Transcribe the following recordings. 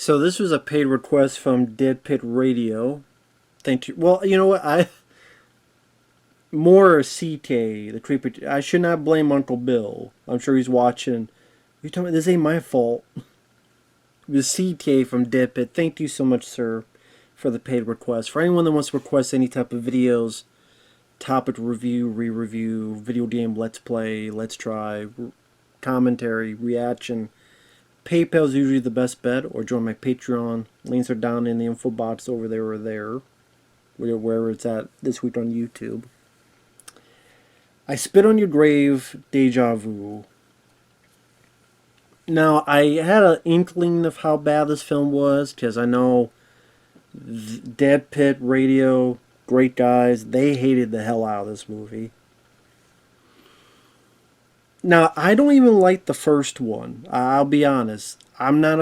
So this was a paid request from Deadpit Radio. Thank you. Well, you know what? More CK, the creepy. I should not blame Uncle Bill. I'm sure he's watching. You telling me this ain't my fault? It was CK from Deadpit. Thank you so much, sir, for the paid request. For anyone that wants to request any type of videos, topic review, re-review, video game let's play, let's try, commentary, reaction, PayPal is usually the best bet, or join my Patreon. Links are down in the info box over there or there, wherever it's at this week on YouTube. I Spit on Your Grave, Deja Vu. Now, I had an inkling of how bad this film was, because I know Deadpit Radio, great guys, they hated the hell out of this movie. Now, I don't even like the first one. I'll be honest. I'm not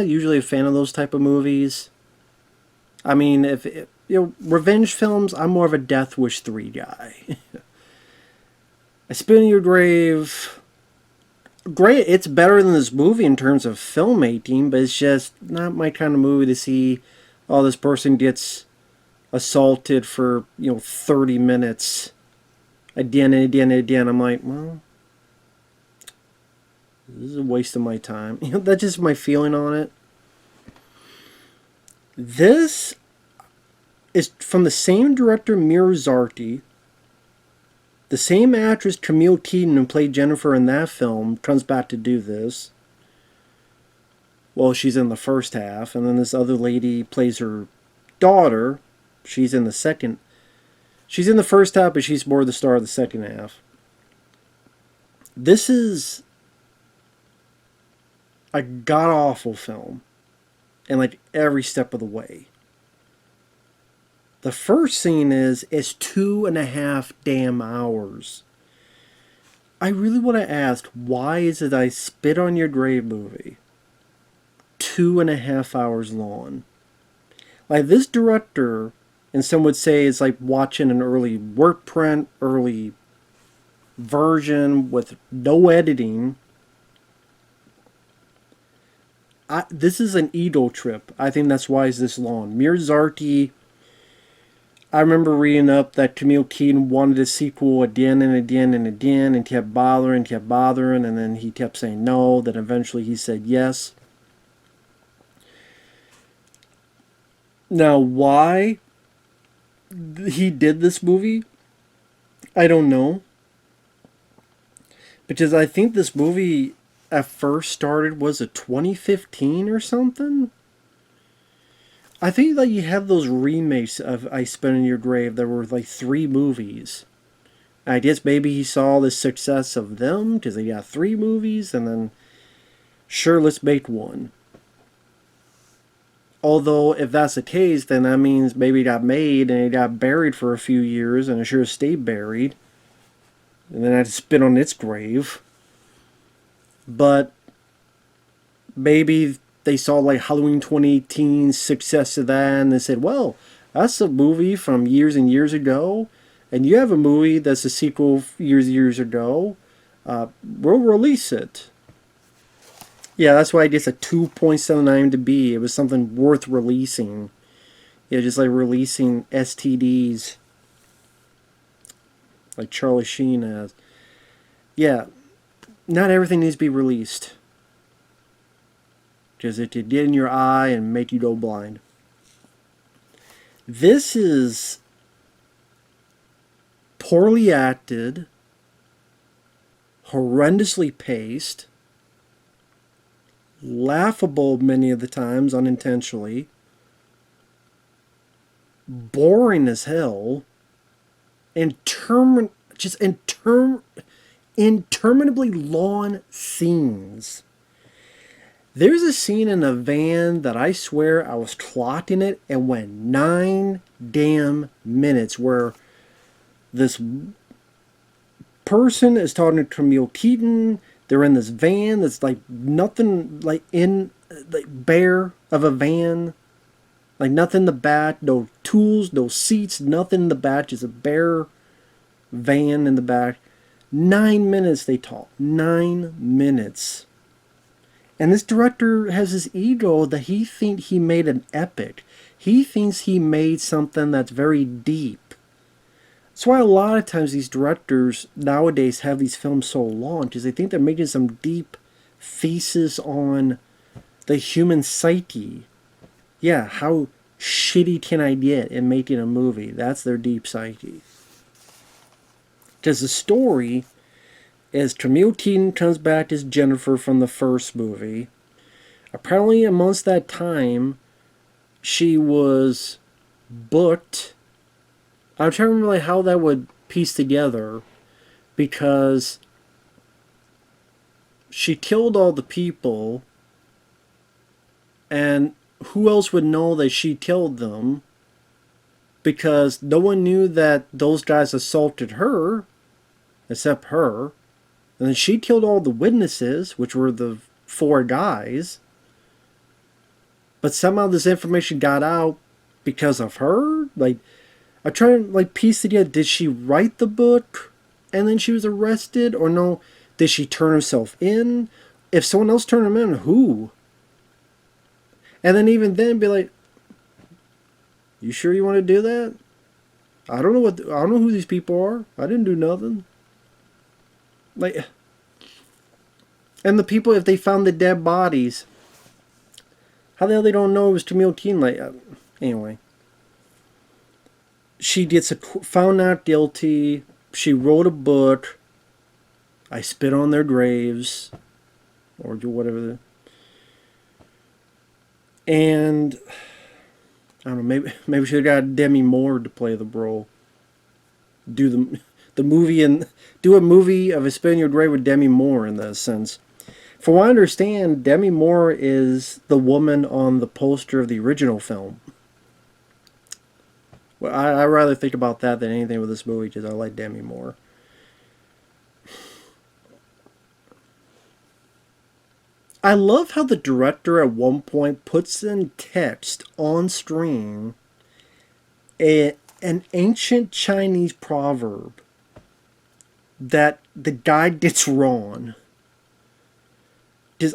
usually a fan of those type of movies. I mean, revenge films, I'm more of a Death Wish 3 guy. I Spit on Your Grave, great. It's better than this movie in terms of filmmaking, but it's just not my kind of movie to see, oh, this person gets assaulted for, 30 minutes again and again and again. I'm like, well, this is a waste of my time. That's just my feeling on it. This is from the same director, Meir Zarchi. The same actress, Camille, who played Jennifer in that film, comes back to do this. Well, she's in the first half, and then this other lady plays her daughter. She's in the second. She's in the first half, but she's more the star of the second half. This is a god-awful film, in like every step of the way. The first scene is 2.5 damn hours. I really want to ask, why is it I Spit on Your Grave movie 2.5 hours long? Like, this director, and some would say it's like watching an early work print, early version with no editing. This is an ego trip. I think that's why it's this long. Meir Zarchi, I remember reading up that Camille Keaton wanted a sequel again and again and again, and kept bothering, and then he kept saying no, then eventually he said yes. Now, why he did this movie, I don't know. Because I think this movie at first started, was it 2015 or something? I think that you have those remakes of I Spit on Your Grave. There were like 3 movies. I guess maybe he saw the success of them because they got 3 movies, and then sure, let's make one. Although if that's the case, then that means maybe it got made and it got buried for a few years, and it should have stayed buried. And then I had to spit on its grave. But maybe they saw like Halloween 2018 success of that, and they said, well, that's a movie from years and years ago, and you have a movie that's a sequel years and years ago. We'll release it. Yeah, that's why it gets a 2.79 to B. It was something worth releasing. Yeah, just like releasing STDs, like Charlie Sheen has. Yeah, not everything needs to be released, because it could get in your eye and make you go blind. This is poorly acted, horrendously paced, laughable many of the times unintentionally, boring as hell, interminably long scenes. There's a scene in a van that I swear I was clocking it and went 9 damn minutes, where this person is talking to Camille Keaton. They're in this van that's like nothing, like bare of a van. Like nothing in the back, no tools, no seats, nothing in the back, just a bare van in the back. 9 minutes they talk. 9 minutes. And this director has this ego that he thinks he made an epic. He thinks he made something that's very deep. That's why a lot of times these directors nowadays have these films so long, because they think they're making some deep thesis on the human psyche. Yeah, how shitty can I get in making a movie? That's their deep psyche. Because the story is Camille Keaton comes back as Jennifer from the first movie. Apparently, amongst that time, she was booked. I'm trying to remember how that would piece together, because she killed all the people, and who else would know that she killed them? Because no one knew that those guys assaulted her, except her. And then she killed all the witnesses, which were the 4 guys. But somehow this information got out because of her. Like, I'm trying to piece together. Did she write the book and then she was arrested, or no? Did she turn herself in? If someone else turned him in, who? And then even then, be like, "You sure you want to do that? I don't know who these people are. I didn't do nothing." Like, and the people, if they found the dead bodies, how the hell they don't know it was Camille Keaton? Like, anyway, she gets found not guilty. She wrote a book. I spit on their graves, or do whatever. And I don't know. Maybe she got Demi Moore to play the role. Do the movie and do a movie of a spit on your grave with Demi Moore in that sense. From what I understand, Demi Moore is the woman on the poster of the original film. Well, I rather think about that than anything with this movie, because I like Demi Moore. I love how the director at one point puts in text on screen an ancient Chinese proverb that the guy gets wrong.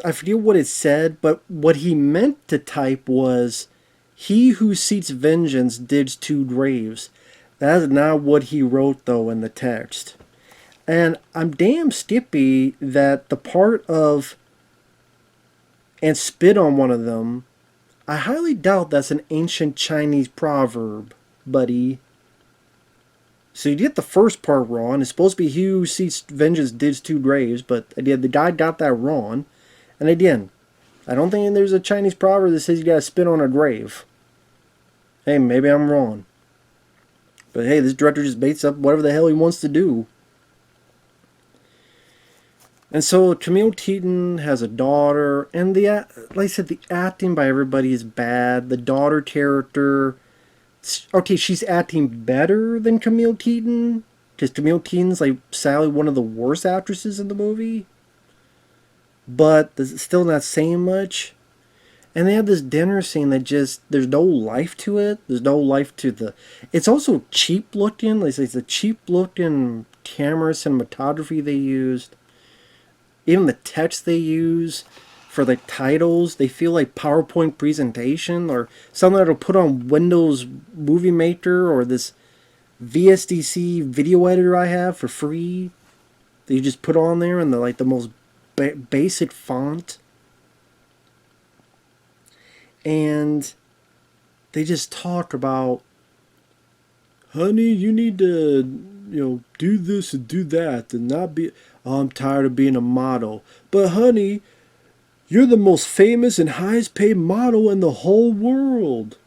I forget what it said, but what he meant to type was, "He who seeks vengeance digs 2 graves." That is not what he wrote, though, in the text. And I'm damn skippy that the part of "and spit on one of them," I highly doubt that's an ancient Chinese proverb, buddy. So you get the first part wrong. It's supposed to be "he who seeks vengeance digs 2 graves," but again, the guy got that wrong. And again, I don't think there's a Chinese proverb that says you gotta spit on a grave. Hey, maybe I'm wrong. But hey, this director just baits up whatever the hell he wants to do. And so Camille Keaton has a daughter, and like I said, the acting by everybody is bad. The daughter character, okay, she's acting better than Camille Keaton, because Camille Keaton's like sadly one of the worst actresses in the movie. But it's still not saying much. And they have this dinner scene that just, there's no life to it. There's no life to the... It's also cheap looking. Like, it's a cheap looking camera cinematography they used. Even the text they use for the titles, they feel like PowerPoint presentation or something that'll put on Windows Movie Maker or this VSDC video editor I have for free that you just put on there in the most basic font. And they just talk about, "Honey, you need to, do this and do that and not be, oh, I'm tired of being a model. But honey, you're the most famous and highest paid model in the whole world."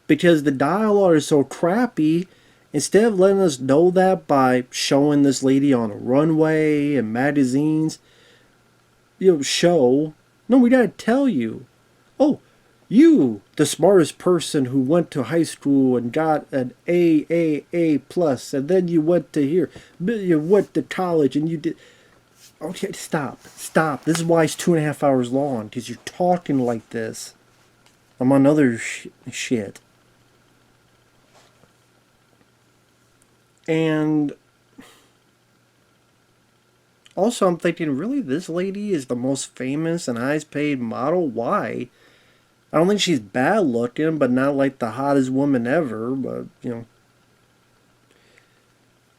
Because the dialogue is so crappy, instead of letting us know that by showing this lady on a runway and magazines, show, no, we gotta tell you, "Oh, you, the smartest person who went to high school and got an A plus, and then you went to here, you went to college and you did." Okay, stop. This is why it's 2.5 hours long, because you're talking like this. I'm on other shit. And Also, I'm thinking, really, this lady is the most famous and highest paid model? Why? I don't think she's bad looking, but not like the hottest woman ever, but, you know.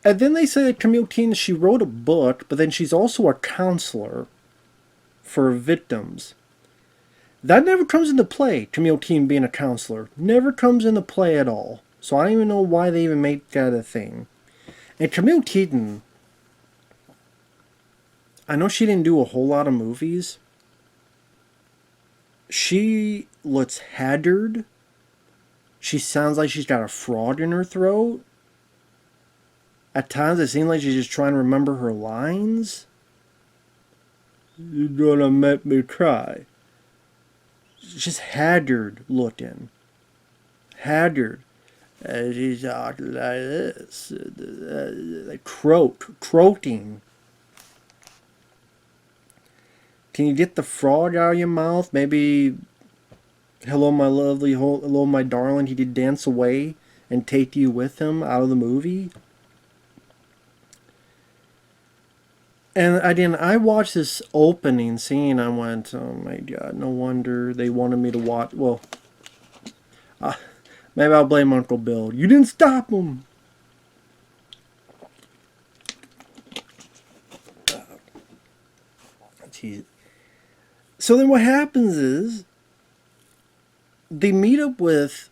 And then they say that Camille Keaton, she wrote a book, but then she's also a counselor for victims. That never comes into play, Camille Keaton being a counselor. Never comes into play at all. So I don't even know why they even make that a thing. And Camille Keaton, I know she didn't do a whole lot of movies. She looks haggard. She sounds like she's got a frog in her throat. At times it seems like she's just trying to remember her lines. You're gonna make me cry. She's just haggard looking. Haggard. And she's talking like this. Like croaking. Can you get the frog out of your mouth? Maybe, hello my lovely, hello my darling, he did dance away and take you with him out of the movie? And I watched this opening scene. I went, oh my god, no wonder they wanted me to watch. Well, maybe I'll blame Uncle Bill. You didn't stop him. Jeez. So then what happens is they meet up with.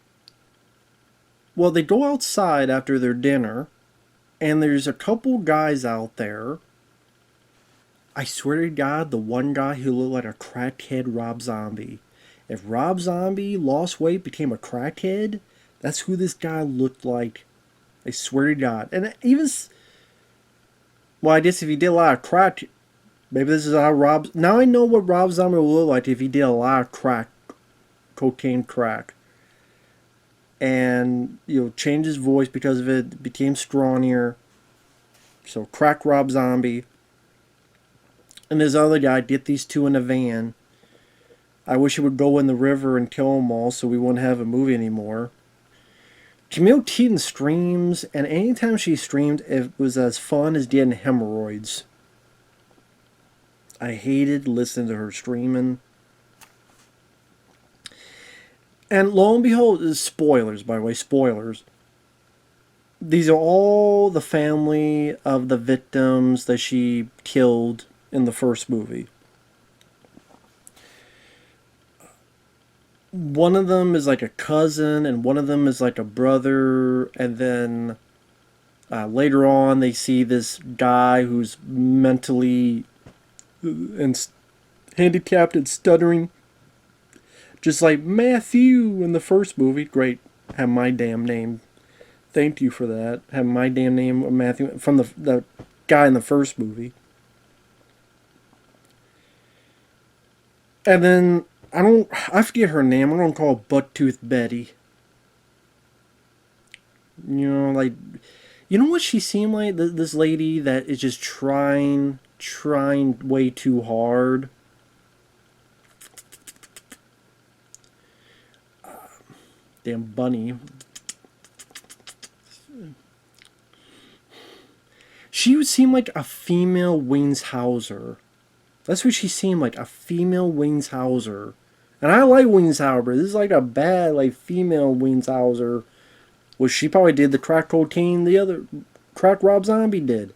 Well, they go outside after their dinner, and there's a couple guys out there. I swear to God, the one guy who looked like a crackhead Rob Zombie. If Rob Zombie lost weight, became a crackhead, that's who this guy looked like. I swear to God. And even, well, I guess if he did a lot of crack, maybe this is how Rob. Now I know what Rob Zombie would look like if he did a lot of crack, cocaine crack. And, you know, changed his voice because of it, became scrawnier. So, crack Rob Zombie. And this other guy, get these two in a van. I wish he would go in the river and kill them all so we wouldn't have a movie anymore. Camille Keaton screams, and anytime she screamed, it was as fun as getting hemorrhoids. I hated listening to her screaming. And lo and behold, spoilers, by the way, spoilers. These are all the family of the victims that she killed in the first movie. One of them is like a cousin, and one of them is like a brother, and then later on they see this guy who's mentally and handicapped and stuttering, just like Matthew in the first movie. Great, have my damn name. Thank you for that. Have my damn name, Matthew, from the guy in the first movie. And then, I forget her name. I'm going to call her Butt-Tooth Betty. You know, like, you know what she seemed like? This lady that is just trying way too hard. Damn bunny. She would seem like a female Wings Hauser. That's what she seemed like, a female Wings Hauser. And I like Wings Hauser, but this is like a bad, like, female Wings Hauser. Which she probably did the crack cocaine the other crack Rob Zombie did.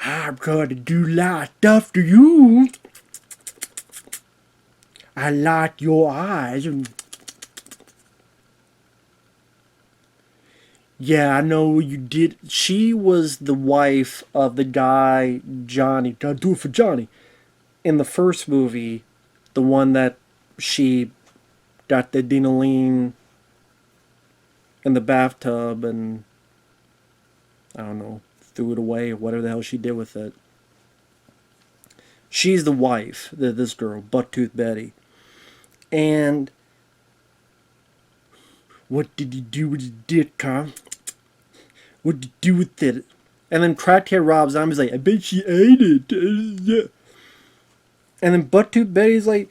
I'm gonna do a lot of stuff to you. I like your eyes. Yeah, I know you did. She was the wife of the guy, Johnny. Gotta do it for Johnny. In the first movie, the one that she got the dinoline in the bathtub and, I don't know, threw it away or whatever the hell she did with it. She's the wife, this girl, Butt-Tooth Betty. And what did you do with his dick, huh? What did you do with it? And then crackhead Rob Zombie's like, I bet she ate it. And then Butt-Tooth Betty's like,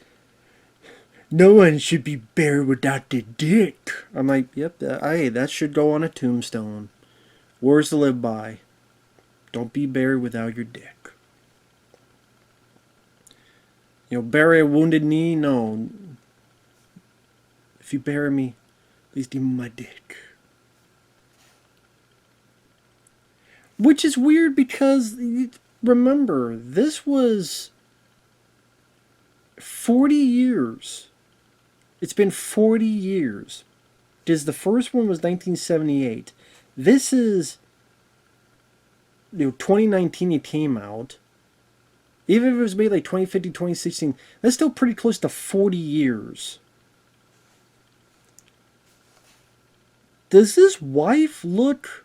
No one should be buried without their dick. I'm like, yep, hey, that should go on a tombstone. Words to live by. Don't be buried without your dick. Bury a wounded knee? No. If you bury me, please give me my dick. Which is weird because, remember, this was 40 years. It's been 40 years. Because the first one was 1978. This is, 2019 it came out. Even if it was made like 2015, 2016, that's still pretty close to 40 years. Does this wife look...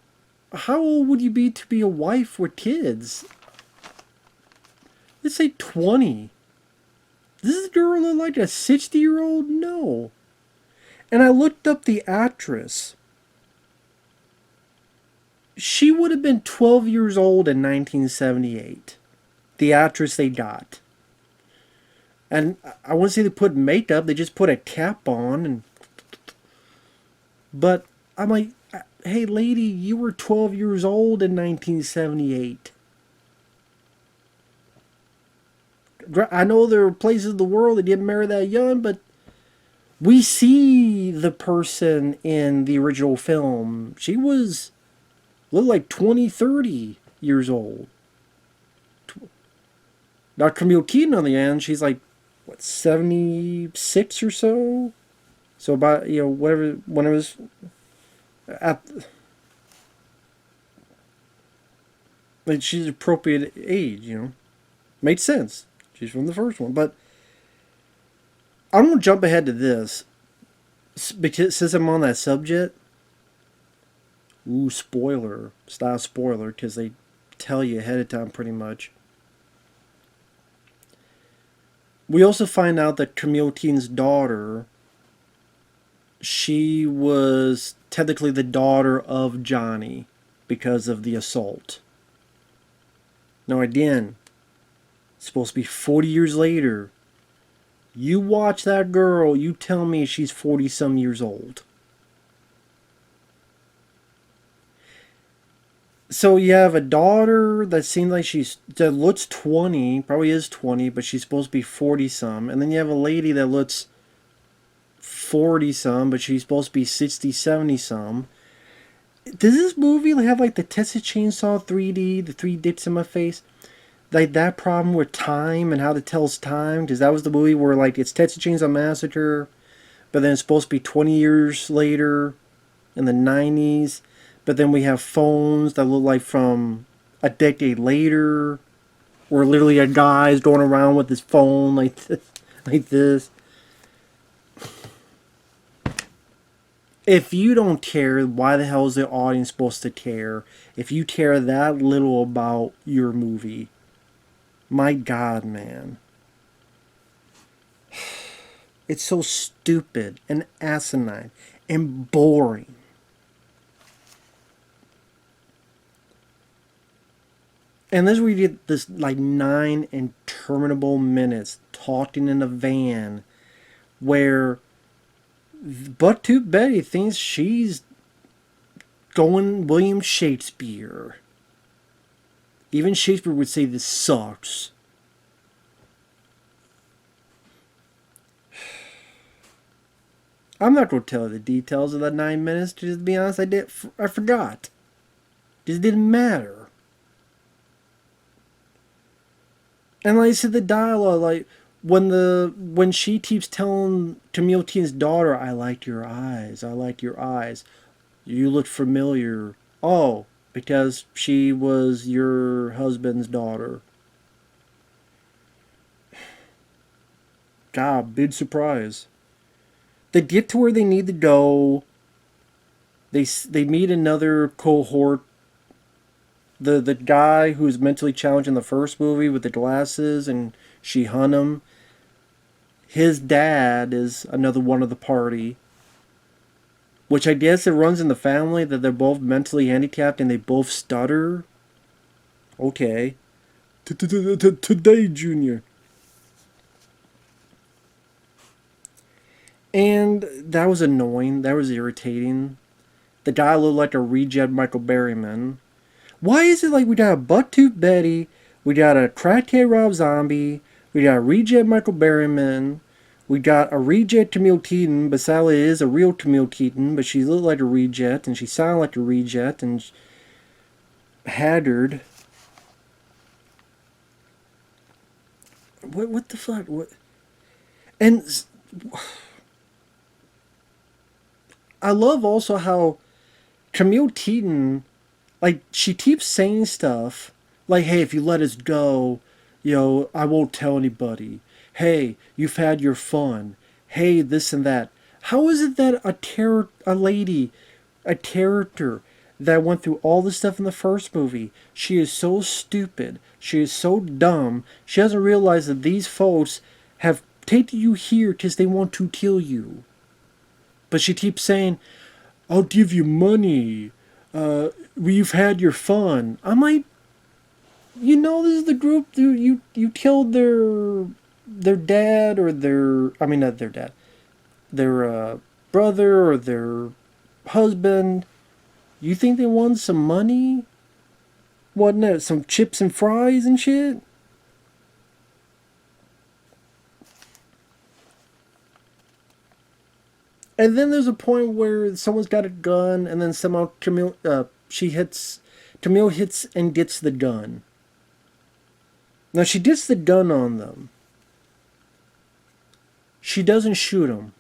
How old would you be to be a wife with kids? Let's say 20. Does this girl look like a 60-year-old? No. And I looked up the actress. She would have been 12 years old in 1978. The actress they got. And I wouldn't say they put makeup, they just put a cap on. But I'm like, hey lady, you were 12 years old in 1978. I know there are places in the world that didn't marry that young, but we see the person in the original film. She was looked like 20, 30 years old. Now Camille Keaton, on the end, she's like, what, 76 or so? So about, whatever, when it was at... Like, she's appropriate age, Made sense. She's from the first one. But I'm going to jump ahead to this. Because since I'm on that subject... Ooh, spoiler. Style spoiler, because they tell you ahead of time pretty much. We also find out that Camille Keaton's daughter, she was technically the daughter of Johnny because of the assault. Now again, it's supposed to be 40 years later. You watch that girl, you tell me she's 40 some years old. So you have a daughter that seems like that looks 20, probably is 20, but she's supposed to be 40 some. And then you have a lady that looks 40 some, but she's supposed to be 60, 70 some. Does this movie have like the Texas Chainsaw 3D, the 3 dicks in my face? Like that problem with time and how it tells time? Because that was the movie where like it's Texas Chainsaw Massacre, but then it's supposed to be 20 years later in the 90s. But then we have phones that look like from a decade later, where literally a guy's going around with his phone like this. If you don't care, why the hell is the audience supposed to care? If you care that little about your movie, my God, man. It's so stupid and asinine and boring. And this is where you get this like 9 interminable minutes talking in a van where But Tooth Betty thinks she's going William Shakespeare. Even Shakespeare would say this sucks. I'm not going to tell the details of that 9 minutes. Just to be honest, I forgot. Just didn't matter. And like I said, the dialogue, like when she keeps telling Camille Keaton's daughter, "I like your eyes. I like your eyes. You look familiar." Oh, because she was your husband's daughter. God, big surprise. They get to where they need to go. They meet another cohort. The guy who's mentally challenged in the first movie with the glasses and she hunt him. His dad is another one of the party. Which I guess it runs in the family that they're both mentally handicapped and they both stutter. Okay. Today, Junior. And that was annoying. That was irritating. The guy looked like a reject Michael Berryman. Why is it like we got a butt-tooth Betty, we got a crackhead Rob Zombie, we got a reject Michael Berryman, we got a reject Camille Keaton, but Sally is a real Camille Keaton, but she looked like a reject, and she sounded like a reject, and haggard. What the fuck? What? And I love also how Camille Keaton, like, she keeps saying stuff like, hey, if you let us go, I won't tell anybody. Hey, you've had your fun. Hey, this and that. How is it that a lady, a character that went through all this stuff in the first movie, she is so stupid, she is so dumb, she doesn't realize that these folks have taken you here because they want to kill you. But she keeps saying, I'll give you money. We've had your fun. I'm like, this is the group you killed their dad or not their dad, their brother or their husband. You think they want some money? Wasn't it some chips and fries and shit? And then there's a point where someone's got a gun, and then somehow Camille hits and gets the gun. Now she gets the gun on them. She doesn't shoot them.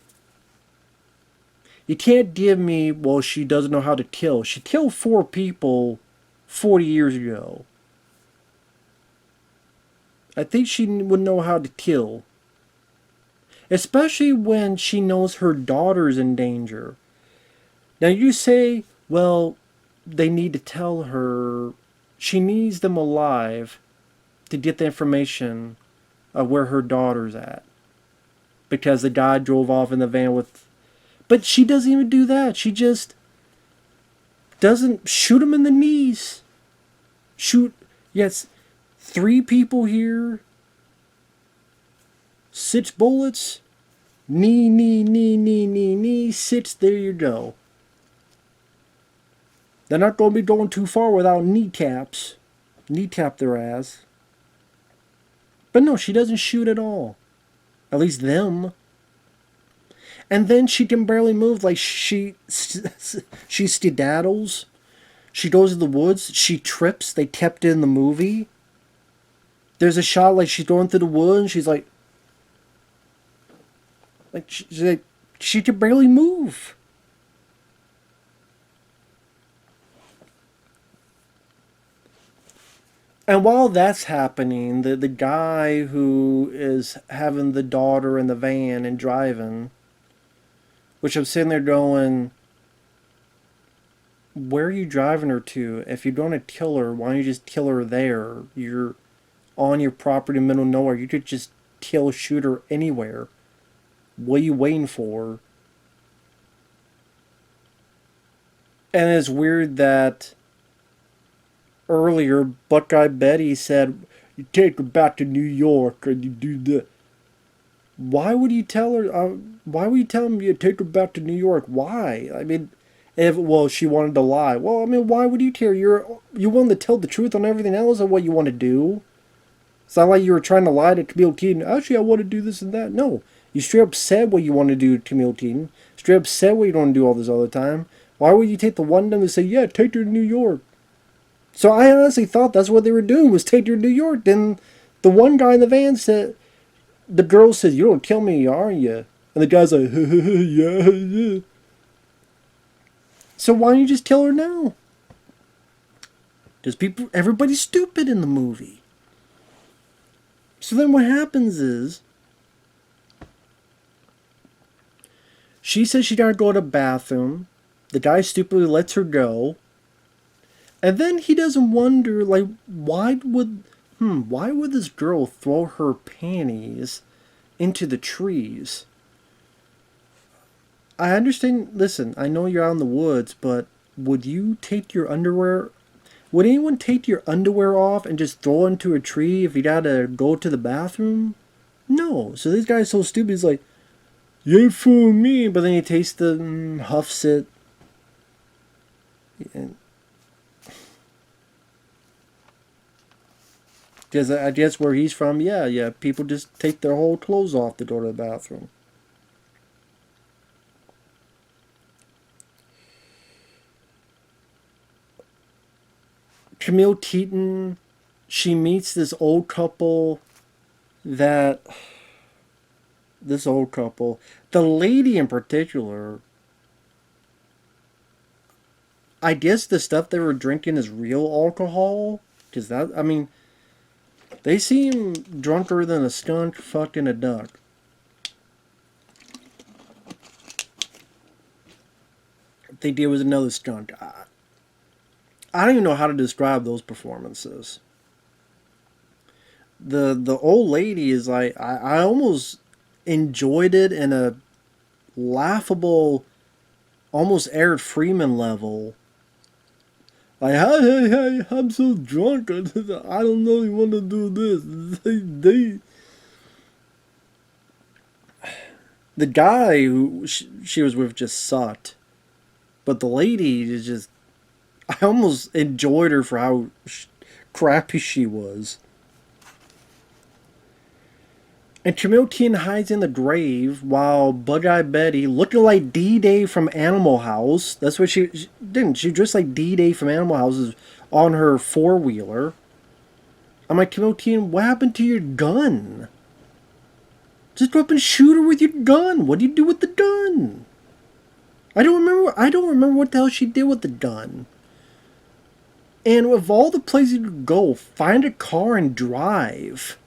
You can't give me, well, she doesn't know how to kill. She killed 4 people 40 years ago. I think she would know how to kill. Especially when she knows her daughter's in danger. Now you say, well, they need to tell her, she needs them alive to get the information of where her daughter's at. Because the guy drove off in the van with... But she doesn't even do that. She just doesn't shoot him in the knees. Yes, 3 people here. 6 bullets. Knee. 6, there you go. They're not going to be going too far without kneecaps. Kneecap their ass. But no, she doesn't shoot at all. At least them. And then she can barely move. Like, she skedaddles. She goes to the woods. She trips. They kept it in the movie. There's a shot like she's going through the woods and she's like... she can barely move. And while that's happening, the guy who is having the daughter in the van and driving, which I'm sitting there going, where are you driving her to? If you're going to kill her, why don't you just kill her there? You're on your property in the middle of nowhere. You could just shoot her anywhere. What are you waiting for? And it's weird that earlier Buckeye Betty said, you take her back to New York and you do that. Why would you tell her? Why would you tell him you take her back to New York? Why? I mean, she wanted to lie. Well, I mean, why would you care? You willing to tell the truth on everything else of what you want to do. It's not like you were trying to lie to Camille Keaton. Actually, I want to do this and that. No. You straight up said what you want to do to Camille Keaton. Straight up said what you don't want to do all this all the time. Why would you take the one time to say, yeah, take her to New York? So I honestly thought that's what they were doing, was take her to New York. Then the one guy in the van said, the girl said, you don't kill me, are you? And the guy's like, yeah. So why don't you just kill her now? Because everybody's stupid in the movie. So then what happens is, she says she gotta go to the bathroom. The guy stupidly lets her go. And then he doesn't wonder, like, why would this girl throw her panties into the trees? I understand, listen, I know you're out in the woods, but would you take your underwear... Would anyone take your underwear off and just throw it into a tree if you gotta go to the bathroom? No. So this guy's so stupid, he's like, You ain't fooling me. But then he tastes the huffs it. Because I guess where he's from, yeah, people just take their whole clothes off to go to the bathroom. Camille Keaton, she meets this old couple that. This old couple. The lady in particular. I guess the stuff they were drinking is real alcohol. Because that, I mean, they seem drunker than a skunk fucking a duck. They did was another skunk. I don't even know how to describe those performances. The old lady is like I almost enjoyed it in a laughable, almost Eric Freeman level. Like, hey, I'm so drunk. I don't know you want to do this. The guy who she was with just sucked. But the lady is just. I almost enjoyed her for how crappy she was. And Camille Keaton hides in the grave while Bug-Eyed Betty, looking like D-Day from Animal House, that's what she didn't. She dressed like D-Day from Animal House is on her four-wheeler. I'm like, Camille Keaton, what happened to your gun? Just go up and shoot her with your gun. What do you do with the gun? I don't remember what the hell she did with the gun. And of all the places you could go, find a car and drive.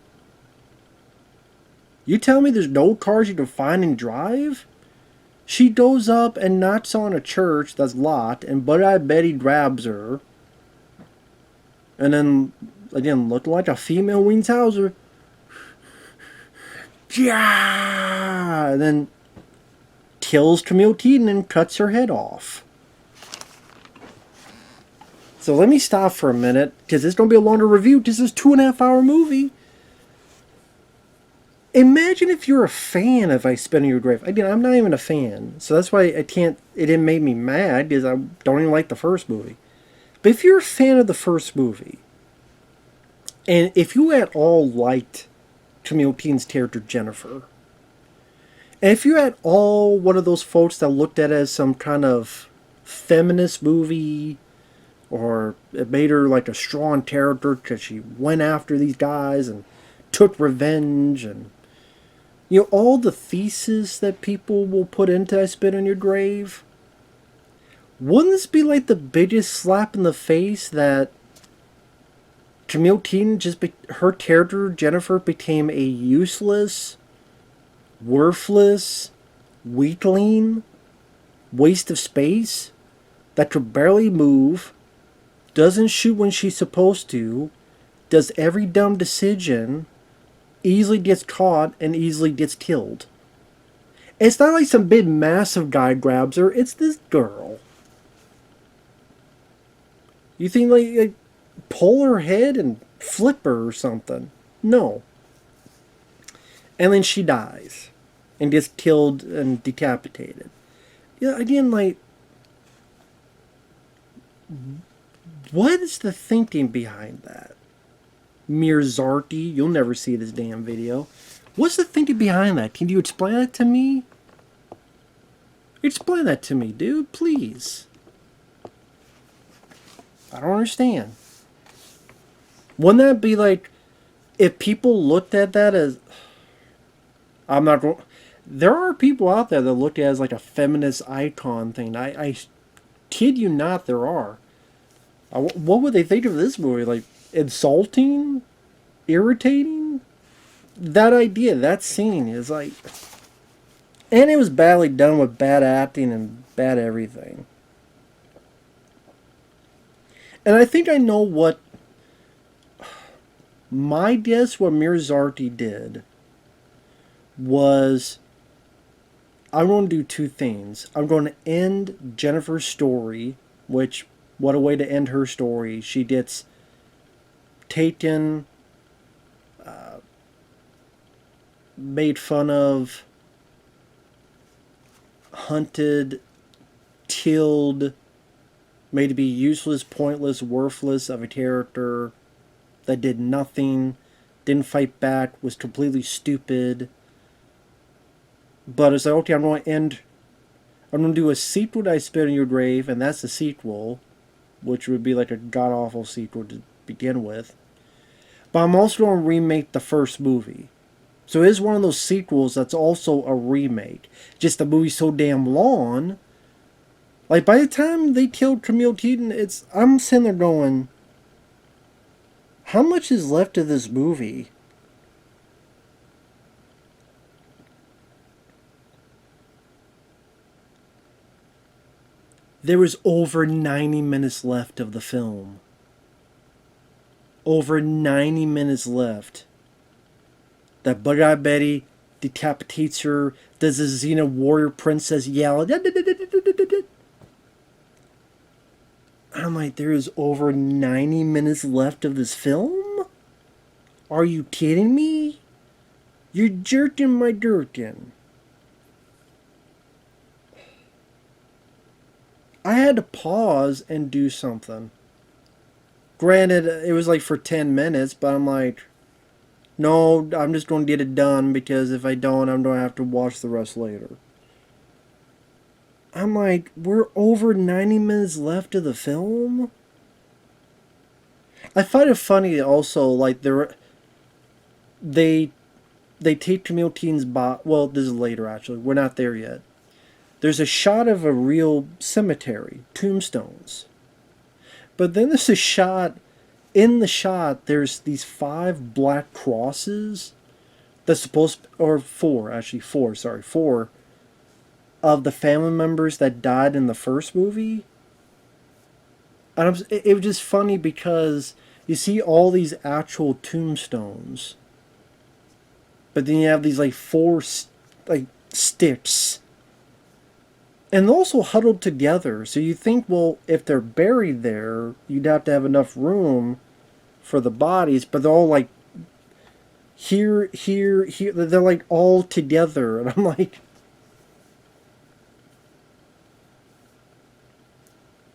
You tell me there's no cars you can find and drive? She goes up and knocks on a church that's locked, and Bug-Eyed Betty grabs her. And then, again, looking like a female Wienshauser. Yeah! And then kills Camille Keaton and cuts her head off. So let me stop for a minute, because it's going to be a longer review. This is a 2.5 hour movie. Imagine if you're a fan of I Spit on Your Grave. Again, I'm not even a fan, so that's why it didn't make me mad, because I don't even like the first movie. But if you're a fan of the first movie, and if you at all liked Camille Keaton's character Jennifer, and if you're at all one of those folks that looked at it as some kind of feminist movie, or it made her like a strong character because she went after these guys and took revenge, and you know, all the theses that people will put into I Spit on Your Grave, wouldn't this be like the biggest slap in the face that Camille Keaton her character, Jennifer, became a useless, worthless, weakling, waste of space that could barely move, doesn't shoot when she's supposed to, does every dumb decision, easily gets caught, and easily gets killed. It's not like some big massive guy grabs her, it's this girl. You think like pull her head and flip her or something? No. And then she dies and gets killed and decapitated. Yeah, again, like, what is the thinking behind that? Meir Zarchi, you'll never see this damn video. What's the thinking behind that? Can you explain that to me? Explain that to me, dude, please. I don't understand. Wouldn't that be like, if people looked at that as, I'm not going, there are people out there that look at it as like a feminist icon thing. I kid you not, there are. What would they think of this movie? Like, insulting? Irritating? That idea, that scene is like... And it was badly done with bad acting and bad everything. And I think I know what... My guess what Meir Zarchi did was... I'm going to do two things. I'm going to end Jennifer's story, which, what a way to end her story. She gets taken, made fun of, hunted, killed, made to be useless, pointless, worthless of a character that did nothing, didn't fight back, was completely stupid. But it's like, okay, I'm going to do a sequel to I Spit on Your Grave, and that's the sequel, which would be like a god-awful sequel to begin with. But I'm also going to remake the first movie. So it is one of those sequels that's also a remake. Just the movie's so damn long. Like, by the time they killed Camille Keaton, I'm sitting there going, how much is left of this movie? There was over 90 minutes left of the film. Over 90 minutes left. That bug-eyed Betty decapitates her, does the Xena warrior princess yell. I'm like, there is over 90 minutes left of this film? Are you kidding me? You're jerking my gherkin. I had to pause and do something. Granted, it was like for 10 minutes, but I'm like, no, I'm just going to get it done, because if I don't, I'm going to have to watch the rest later. I'm like, we're over 90 minutes left of the film? I find it funny also, like, they take Camille Keaton's body. Well, this is later, actually. We're not there yet. There's a shot of a real cemetery, tombstones. But then there's a shot, in the shot, there's these 5 black crosses that's supposed, or 4, actually 4, sorry, 4 of the family members that died in the first movie. And it was just funny because you see all these actual tombstones, but then you have these like 4 like sticks, and they're also huddled together. So you think, well, if they're buried there, you'd have to have enough room for the bodies, but they're all like here. They're like all together, and I'm like,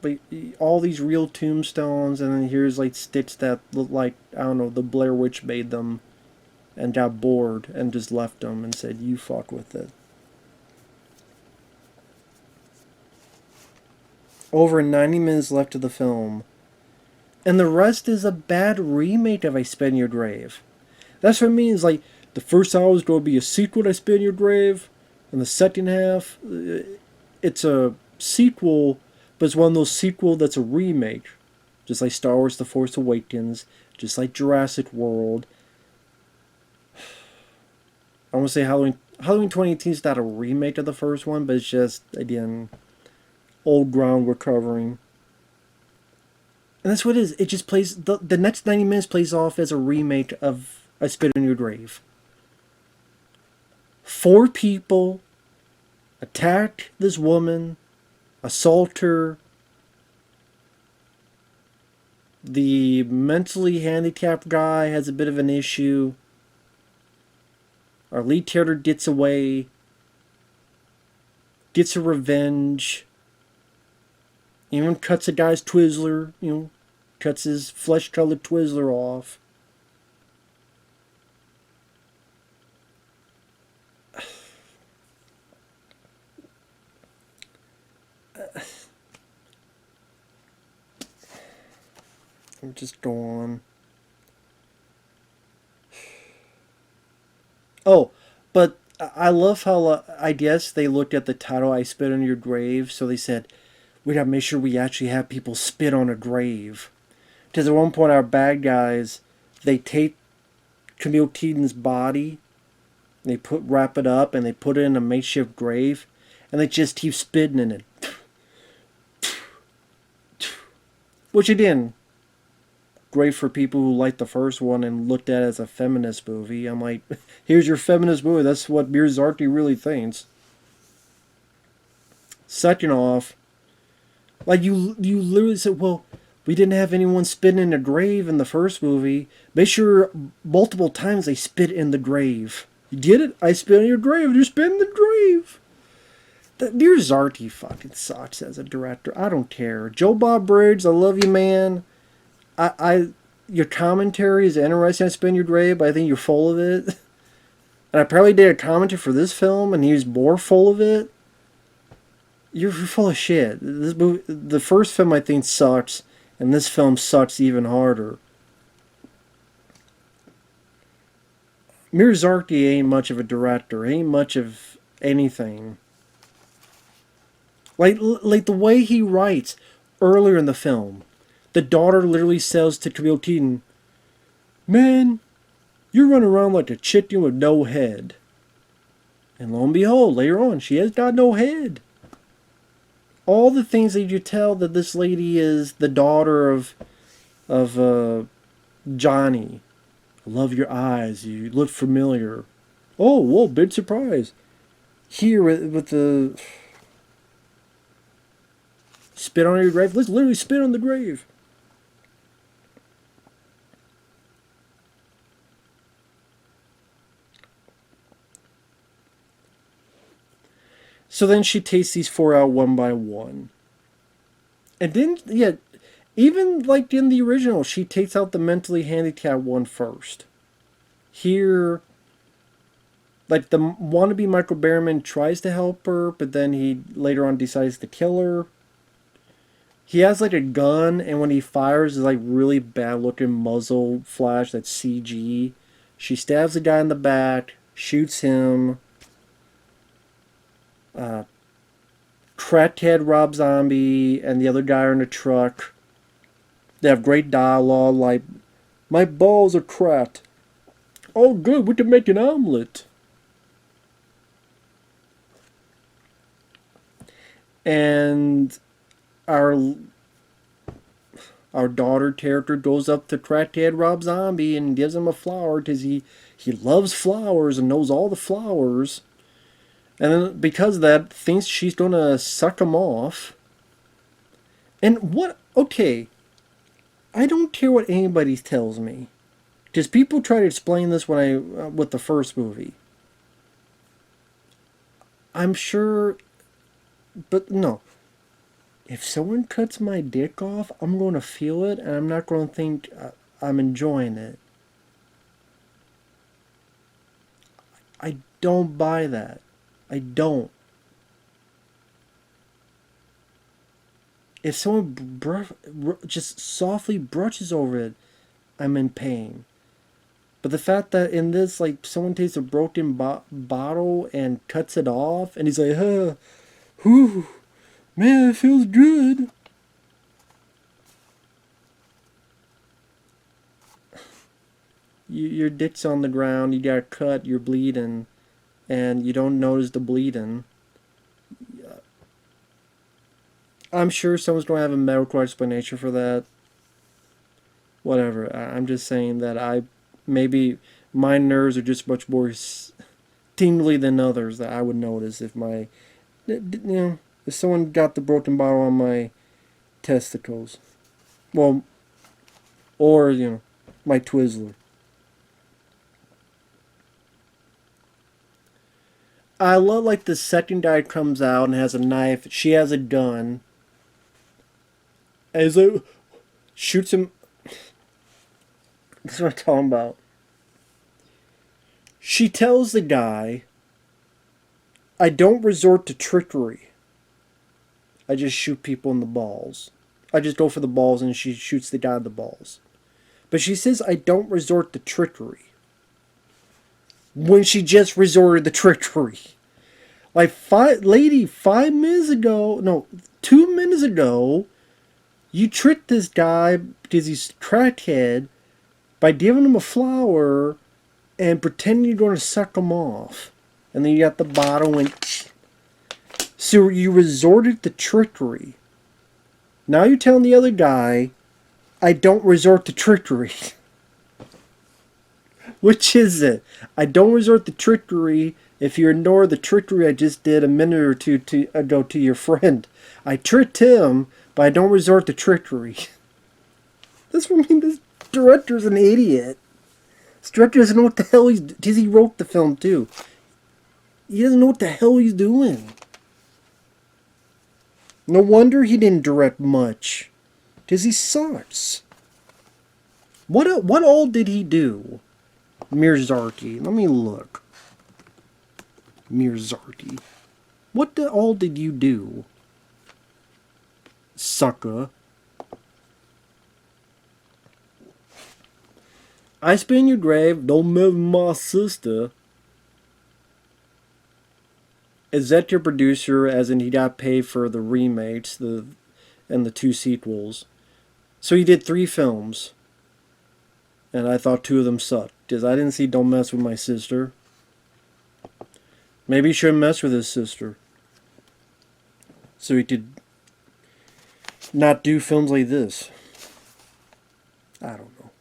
but all these real tombstones, and then here's like sticks that look like, I don't know, the Blair Witch made them and got bored and just left them and said, you fuck with it. Over 90 minutes left of the film. And the rest is a bad remake of I Spit in Your Grave. That's what it means. Like, the first hour is going to be a sequel to I Spit in Your Grave. And the second half, it's a sequel, but it's one of those sequels that's a remake. Just like Star Wars The Force Awakens. Just like Jurassic World. I want to say Halloween 2018 is not a remake of the first one, but it's just, again, old ground we're covering. And that's what it is. It just plays, the next 90 minutes plays off as a remake of I Spit in Your Grave. 4 people attack this woman, assault her. The mentally handicapped guy has a bit of an issue. Our lead character gets away, gets her revenge. Even cuts a guy's Twizzler, cuts his flesh-colored Twizzler off. I'm just going. Oh, but I love how, I guess they looked at the title, I Spit on Your Grave, so they said, we gotta make sure we actually have people spit on a grave. Because at one point our bad guys, they take Camille Keaton's body, they wrap it up, and they put it in a makeshift grave, and they just keep spitting in it. Which again, great for people who liked the first one and looked at it as a feminist movie. I'm like, here's your feminist movie. That's what Meir Zarchi really thinks. Second off, like you literally said, well, we didn't have anyone spitting in a grave in the first movie. Make sure multiple times they spit in the grave. You get it? I spit in your grave. You spit in the grave. Meir Zarchi fucking sucks as a director. I don't care. Joe Bob Briggs, I love you, man. I your commentary is interesting. I Spin Your Grave, but I think you're full of it. And I probably did a commentary for this film, and he was more full of it. You're full of shit. This movie, the first film, I think sucks, and this film sucks even harder. Meir Zarchi ain't much of a director. Ain't much of anything. Like the way he writes earlier in the film. The daughter literally says to Camille Keaton, "Man, you're running around like a chicken with no head." And lo and behold, later on, she has got no head. All the things that you tell that this lady is the daughter of Johnny. I love your eyes. You look familiar. Oh, whoa, big surprise. Here with the spit on your grave. Let's literally spit on the grave. So then she takes these 4 out one by one. And then, yeah, even like in the original, she takes out the mentally handicapped one first. Here, like the wannabe Michael Berryman tries to help her, but then he later on decides to kill her. He has like a gun, and when he fires, it's like really bad looking muzzle flash that's CG. She stabs the guy in the back, shoots him. Crackhead Rob Zombie and the other guy are in a truck. They have great dialogue like, "My balls are cracked. Oh good, we can make an omelet." And our daughter character goes up to Crackhead Rob Zombie and gives him a flower because he loves flowers and knows all the flowers. And then because of that, thinks she's going to suck him off. And what? Okay. I don't care what anybody tells me. Because people try to explain this with the first movie. I'm sure. But no. If someone cuts my dick off, I'm going to feel it. And I'm not going to think I'm enjoying it. I don't buy that. I don't. If someone just softly brushes over it, I'm in pain. But the fact that in this, like, someone takes a broken bottle and cuts it off, and he's like, whew, man, it feels good. Your dick's on the ground, you got cut, you're bleeding. And you don't notice the bleeding. I'm sure someone's going to have a medical explanation for that. Whatever. I'm just saying that maybe my nerves are just much more tingly than others that I would notice if if someone got the broken bottle on my testicles. Well, or, my Twizzler. I love, like, the second guy comes out and has a knife. She has a gun. And he's like, shoots him. This is what I'm talking about. She tells the guy, "I don't resort to trickery. I just shoot people in the balls. I just go for the balls," and she shoots the guy in the balls. But she says, "I don't resort to trickery." When she just resorted to trickery. Like, 5 minutes ago, no, 2 minutes ago, you tricked this guy because he's crackhead by giving him a flower and pretending you're going to suck him off. And then you got the bottle and... So you resorted to trickery. Now you're telling the other guy, "I don't resort to trickery." Which is it? I don't resort to trickery if you ignore the trickery I just did a minute or two ago to your friend. I tricked him, but I don't resort to trickery. This director's an idiot. This director doesn't know what the hell he's... Because he wrote the film, too. He doesn't know what the hell he's doing. No wonder he didn't direct much. Because he sucks. What all did he do? Meir Zarchi. Let me look. Meir Zarchi. What all did you do? Sucker. I spit in your grave. Don't mess with my sister. Is that your producer? As in, he got paid for the remakes, and the 2 sequels. So he did 3 films, and I thought 2 of them sucked because I didn't see Don't Mess With My Sister. Maybe he shouldn't mess with his sister, so he could not do films like this. I don't know.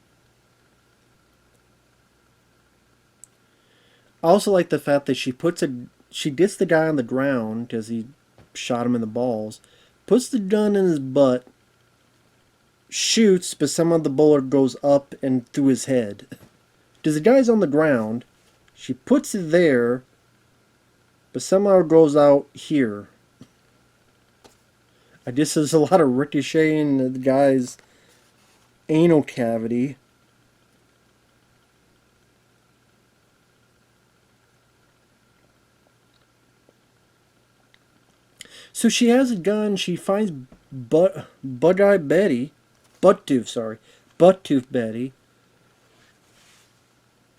I also like the fact that she gets the guy on the ground because he shot him in the balls, puts the gun in his butt, shoots, but somehow the bullet goes up and through his head. Because the guy's on the ground, she puts it there, but somehow it goes out here. I guess there's a lot of ricocheting in the guy's anal cavity. So she has a gun, she finds Bug-Eye Betty, Butt-Tooth Betty,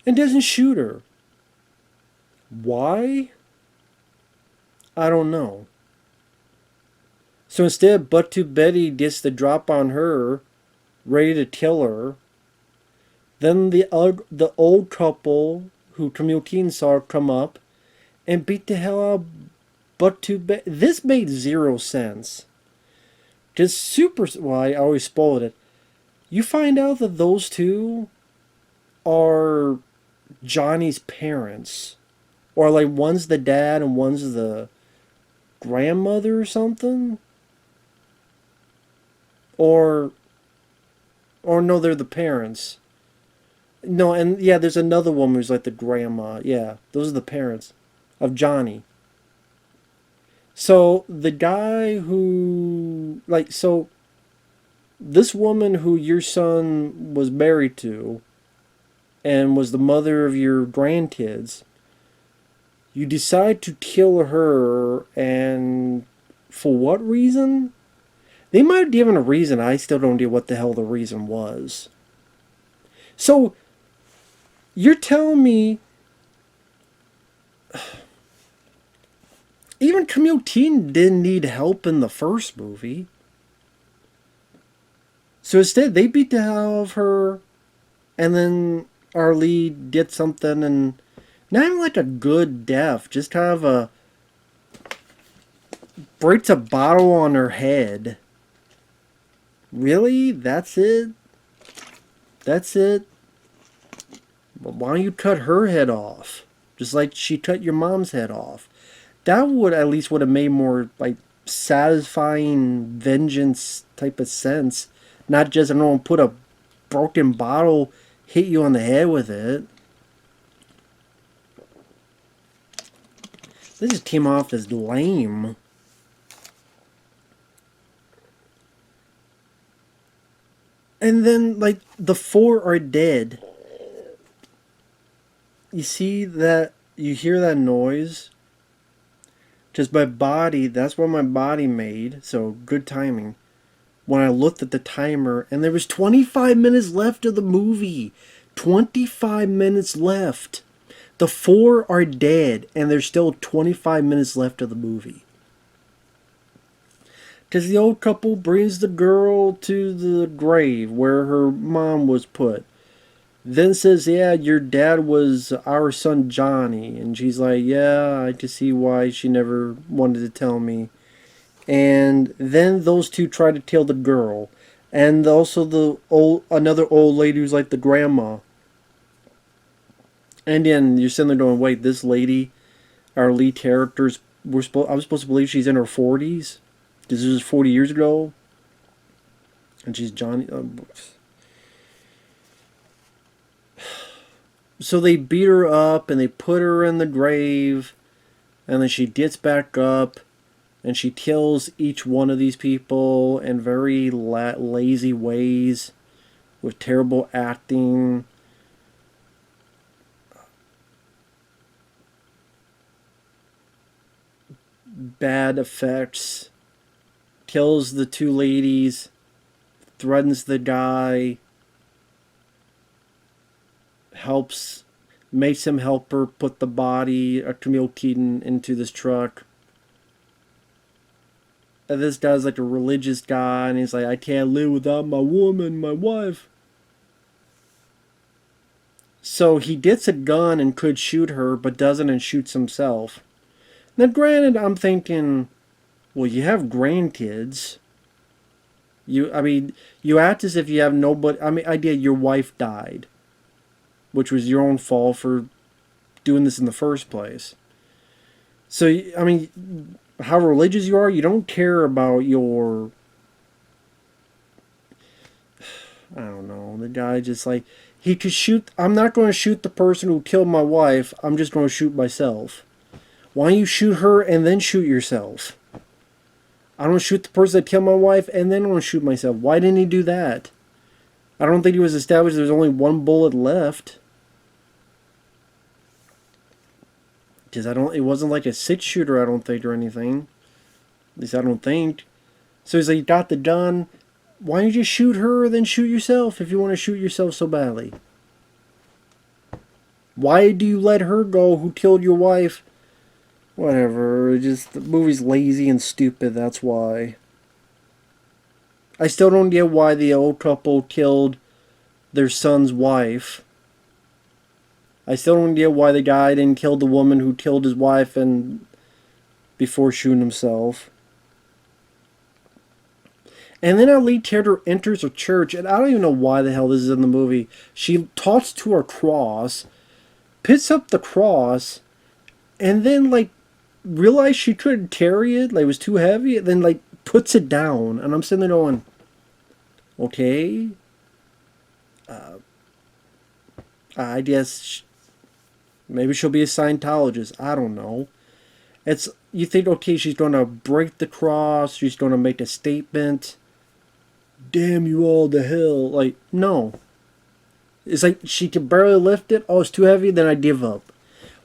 and doesn't shoot her. Why? I don't know. So instead, Butt-Tooth Betty gets the drop on her, ready to kill her. Then the old couple, who Camille Keaton saw come up, and beat the hell out of Butt-Tooth Betty. This made 0 sense. Just well, I always spoiled it. You find out that those 2 are Johnny's parents. Or like one's the dad and one's the grandmother or something. Or no, they're the parents. No, and yeah, there's another woman who's like the grandma. Yeah, those are the parents of Johnny. So the guy who, this woman who your son was married to and was the mother of your grandkids, you decide to kill her, and for what reason? They might have given a reason. I still don't know what the hell the reason was. So, you're telling me even Camille Keaton didn't need help in the first movie. So instead, they beat the hell out of her, and then our lead gets something, and not even like a good death, just kind of a breaks a bottle on her head. Really? That's it? That's it? Well, why don't you cut her head off? Just like she cut your mom's head off. That would at least would have made more like satisfying vengeance type of sense. Not just, I don't know, put a broken bottle, hit you on the head with it. This just came off as lame. And then, like, the 4 are dead. You see that, you hear that noise? Just my body, that's what my body made, so good timing. When I looked at the timer, and there was 25 minutes left of the movie. 25 minutes left. The 4 are dead, and there's still 25 minutes left of the movie. Because the old couple brings the girl to the grave where her mom was put. Then says, yeah, your dad was our son Johnny. And she's like, yeah, I can see why she never wanted to tell me. And then those 2 try to kill the girl. And also another old lady who's like the grandma. And then you're sitting there going, wait, this lady, our lead characters, I was supposed to believe she's in her 40s? This was 40 years ago? And she's Johnny. So they beat her up and they put her in the grave. And then she gets back up. and she kills each one of these people in very lazy ways with terrible acting. Bad effects. Kills the two ladies. Threatens the guy. Makes him help her put the body of Camille Keaton into this truck. And this guy's like a religious guy, and he's like, I can't live without my woman, my wife. So he gets a gun and could shoot her, but doesn't and shoots himself. Now, granted, I'm thinking, well, you have grandkids. You act as if you have nobody. Idea your wife died, which was your own fault for doing this in the first place. So, how religious you are, you don't care about your... I don't know, the guy just like... He could shoot... I'm not going to shoot the person who killed my wife, I'm just going to shoot myself. Why don't you shoot her and then shoot yourself? I don't shoot the person that killed my wife and then I want to shoot myself. Why didn't he do that? I don't think it was established there's only one bullet left. Because it wasn't like a 6-shooter, I don't think, or anything. At least I don't think. So he's like, you got the gun. Why don't you just shoot her and then shoot yourself if you want to shoot yourself so badly? Why do you let her go who killed your wife? Whatever, the movie's lazy and stupid, that's why. I still don't get why the old couple killed their son's wife. I still don't get why the guy didn't kill the woman who killed his wife and before shooting himself. And then our lead character enters a church, and I don't even know why the hell this is in the movie. She talks to her cross, picks up the cross, and then, realized she couldn't carry it, it was too heavy, and then, puts it down. And I'm sitting there going, okay. I guess maybe she'll be a Scientologist. I don't know. You think, okay, she's going to break the cross, she's going to make a statement. Damn you all to hell. No. It's like she can barely lift it. Oh, it's too heavy, then I give up.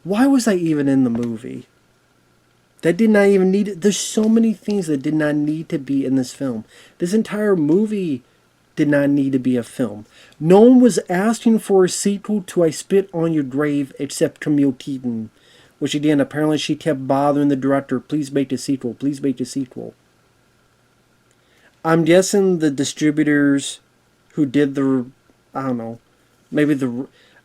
Why was I even in the movie? That did not even need it. There's so many things that did not need to be in this film. This entire movie did not need to be a film. No one was asking for a sequel to I Spit on Your Grave except Camille Keaton. Which again, apparently she kept bothering the director. Please make a sequel. Please make a sequel. I'm guessing the distributors who did I don't know.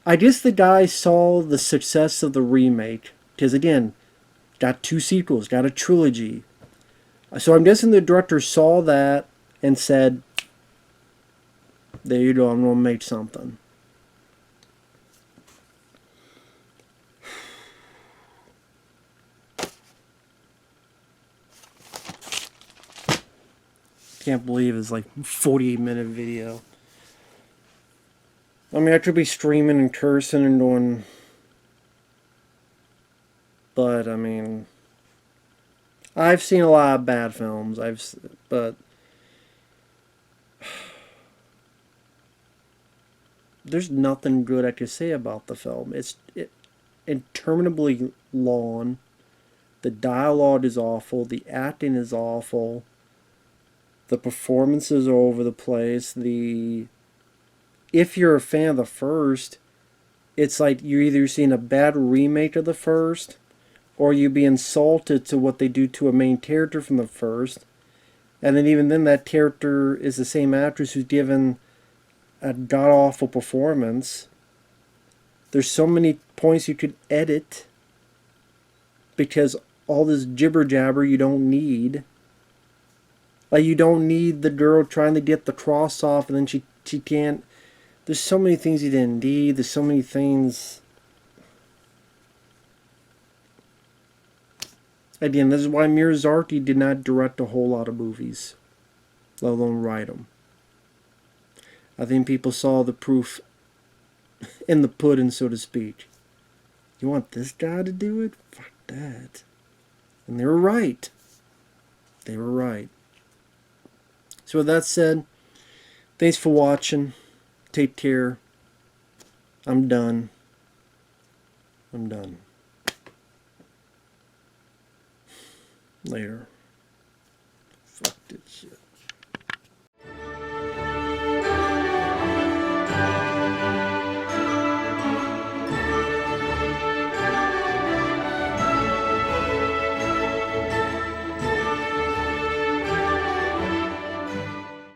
I guess the guy saw the success of the remake. Because again, got 2 sequels, got a trilogy. So I'm guessing the director saw that and said, there you go, I'm going to make something. Can't believe it's 48-minute video. I could be streaming and cursing and doing... But, I've seen a lot of bad films. But... There's nothing good I could say about the film. It's interminably long. The dialogue is awful. The acting is awful. The performances are over the place. If you're a fan of the first, it's like you're either seeing a bad remake of the first, or you be insulted to what they do to a main character from the first. And then even then, that character is the same actress who's given a god-awful performance. There's so many points you could edit because all this jibber-jabber you don't need. You don't need the girl trying to get the cross off and then she can't. There's so many things you didn't need. There's so many things. Again, this is why Meir Zarchi did not direct a whole lot of movies, let alone write them. I think people saw the proof in the pudding, so to speak. You want this guy to do it? Fuck that. And they were right. They were right. So with that said, thanks for watching. Take care. I'm done. I'm done. Later.